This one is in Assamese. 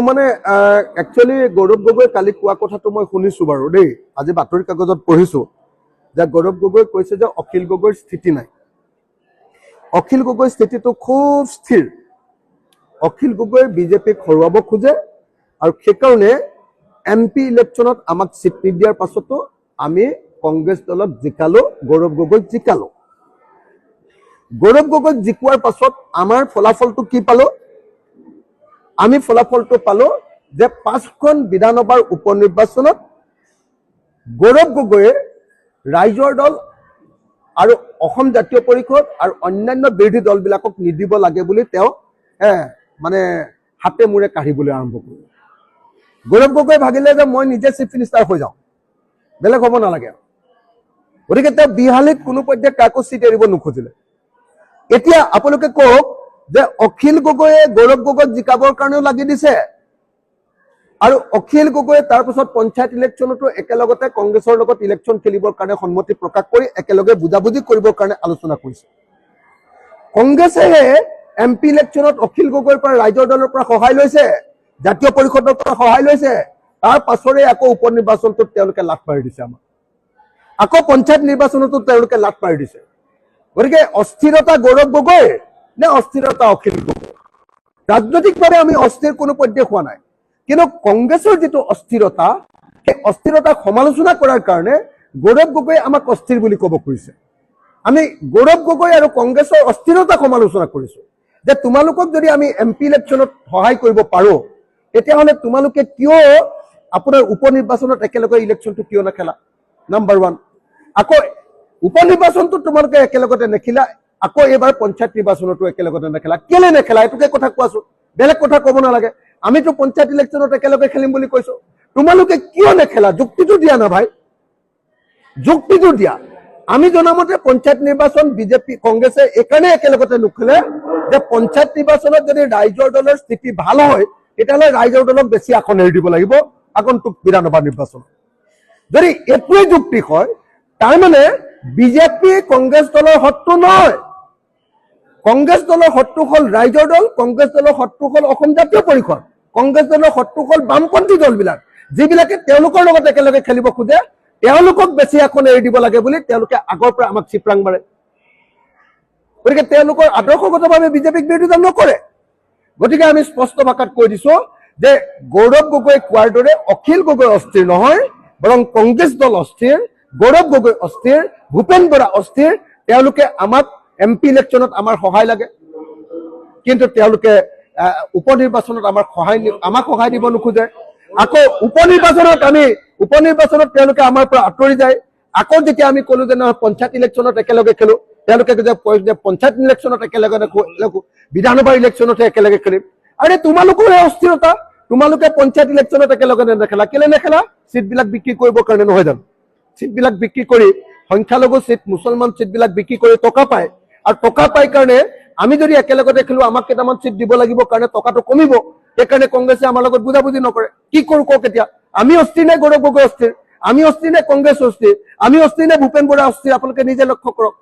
মানে একচুৱেলি গৌৰৱ গগৈ কালি কোৱা কথাটো মই শুনিছো বাৰু দেই, আজি বাতৰি কাগজত পঢ়িছো যে গৌৰৱ গগৈ কৈছে যে অখিল গগৈৰ স্থিতি নাই। অখিল গগৈৰ স্থিতিটো খুব স্থিৰ। অখিল গগৈ বিজেপিক হৰুৱাব খোজে আৰু সেইকাৰণে MP ইলেকশ্যনত আমাক চিট নিদিয়াৰ পাছতো আমি কংগ্ৰেছ দলক জিকালো, গৌৰৱ গগৈক জিকালো। গৌৰৱ গগৈক জিকোৱাৰ পাছত আমাৰ ফলাফলটো কি পালো? আমি ফলাফলটো পালো যে 5খন বিধানসভাৰ উপ নিৰ্বাচনত গৌৰৱ গগৈয়ে ৰাইজৰ দল আৰু অসম জাতীয় পৰিষদ আৰু অন্যান্য বিৰোধী দলবিলাকক নিদিব লাগে বুলি তেওঁ মানে হাতে মূৰে কাঢ়িবলৈ আৰম্ভ কৰিলে। গৌৰৱ গগৈ ভাবিলে যে মই নিজে চিফ মিনিষ্টাৰ হৈ যাওঁ, বেলেগ হ'ব নালাগে। গতিকে তেওঁ বিহালীত কোনো পৰ্যায়ত কাকো চিট এৰিব নোখোজিলে। এতিয়া আপোনালোকে কওক যে অখিল গগৈয়ে গৌৰৱ গগৈক জিকাবৰ কাৰণেও লাগি দিছে আৰু অখিল গগৈয়ে তাৰপিছত পঞ্চায়ত ইলেকশ্যনতো একেলগতে কংগ্ৰেছৰ লগত ইলেকশ্যন খেলিবৰ কাৰণে সন্মতি প্ৰকাশ কৰি একেলগে বুজাবুজি কৰিবৰ কাৰণে আলোচনা কৰিছে। কংগ্ৰেছে MP ইলেকশ্যনত অখিল গগৈৰ পৰা ৰাইজৰ দলৰ পৰা সহায় লৈছে, জাতীয় পৰিষদৰ পৰা সহায় লৈছে। তাৰ পাছৰে আকৌ উপ নিৰ্বাচনটোত তেওঁলোকে লাট মাৰি দিছে আমাক, আকৌ পঞ্চায়ত নিৰ্বাচনতো তেওঁলোকে লাট মাৰি দিছে। গতিকে অস্থিৰতা গৌৰৱ গগৈ নে অস্থিৰতা অখিল গগৈ? ৰাজনৈতিকভাৱে আমি অস্থিৰ কোনো পৰ্যায় হোৱা নাই, কিন্তু কংগ্ৰেছৰ যিটো অস্থিৰতা, সেই অস্থিৰতাক সমালোচনা কৰাৰ কাৰণে গৌৰৱ গগৈ আমাক অস্থিৰ বুলি ক'ব খুজিছে। আমি গৌৰৱ গগৈ আৰু কংগ্ৰেছৰ অস্থিৰতাক সমালোচনা কৰিছো যে তোমালোকক যদি আমি MP ইলেকশ্যনত সহায় কৰিব পাৰো, তেতিয়াহ'লে তোমালোকে কিয় আপোনাৰ উপ নিৰ্বাচনত একেলগে ইলেকশ্যনটো কিয় নেখেলা? নাম্বাৰ 1। আকৌ উপ নিৰ্বাচনটো তোমালোকে একেলগতে নেখিলা, আকৌ এইবাৰ পঞ্চায়ত নিৰ্বাচনতো একেলগতে নেখেলা। কেলে নেখেলা এইটোকে কথা কোৱাচোন, বেলেগ কথা ক'ব নালাগে। আমিতো পঞ্চায়ত ইলেকশ্যনত একেলগে খেলিম বুলি কৈছো, তোমালোকে কিয় নেখেলা? যুক্তিটো দিয়া না ভাই, যুক্তিটো দিয়া। আমি জনামতে পঞ্চায়ত নিৰ্বাচন বিজেপি কংগ্ৰেছে এইকাৰণে একেলগতে নুখেলে যে পঞ্চায়ত নিৰ্বাচনত যদি ৰাইজৰ দলৰ স্থিতি ভাল হয়, তেতিয়াহ'লে ৰাইজৰ দলক বেছি আসন এৰি দিব লাগিব আগন্তুক বিধানসভা নিৰ্বাচন। যদি এইটোৱেই যুক্তি হয়, তাৰমানে বিজেপি কংগ্ৰেছ দলৰ শত্ৰু নহয়। কংগ্ৰেছ দলৰ শত্ৰু হ'ল ৰাইজৰ দল, কংগ্ৰেছ দলৰ শত্ৰু হ'ল অসম জাতীয় পৰিষদ, কংগ্ৰেছ দলৰ শত্ৰু হ'ল বামপন্থী দলবিলাক, যিবিলাকে তেওঁলোকৰ লগত একেলগে খেলিব খোজে। তেওঁলোকক বেছি আসন এৰি দিব লাগে বুলি তেওঁলোকে আগৰ পৰা আমাক চিপৰাং মাৰে। গতিকে তেওঁলোকৰ আদৰ্শগতভাৱে বিজেপিক বিৰোধিতা নকৰে। গতিকে আমি স্পষ্ট ভাষাত কৈ দিছো যে গৌৰৱ গগৈ কোৱাৰ দৰে অখিল গগৈ অস্থিৰ নহয়, বৰং কংগ্ৰেছ দল অস্থিৰ, গৌৰৱ গগৈ অস্থিৰ, ভূপেন বৰা অস্থিৰ। তেওঁলোকে আমাক MP ইলেকশ্যনত আমাৰ সহায় লাগে, কিন্তু তেওঁলোকে উপ নিৰ্বাচনত আমাক সহায় দিব নোখোজে। আকৌ উপ নিৰ্বাচনত তেওঁলোকে আমাৰ পৰা আঁতৰি যায়। আকৌ যেতিয়া আমি ক'লো যে নহয় পঞ্চায়ত ইলেকশ্যনত একেলগে খেলো, তেওঁলোকে যে পঞ্চায়ত ইলেকশ্যনত একেলগে নেখেলো, বিধানসভা ইলেকশ্যনতহে একেলগে খেলিম। আৰে তোমালোকৰহে অস্থিৰতা, তোমালোকে পঞ্চায়ত ইলেকশ্যনত একেলগে নেখেলা। কেলে নেখেলা? চিটবিলাক বিক্ৰী কৰিবৰ কাৰণে নহয় জানো? চিটবিলাক বিক্ৰী কৰি সংখ্যালঘু চিট, মুছলমান চিটবিলাক বিক্ৰী কৰি টকা পায়, আৰু টকা পাই কাৰণে আমি যদি একেলগতে খেলো আমাক কেইটামান চিট দিব লাগিব কাৰণে টকাটো কমিব। সেইকাৰণে কংগ্ৰেছে আমাৰ লগত বুজাবুজি নকৰে। কি কৰো কওক এতিয়া? আমি অস্থিৰ নে গৌৰৱ গগৈ অস্থিৰ? আমি অস্থিৰ নে কংগ্ৰেছ অস্থিৰ? আমি অস্থিৰ নে ভূপেন বৰা অস্থিৰ? আপোনালোকে নিজে লক্ষ্য কৰক।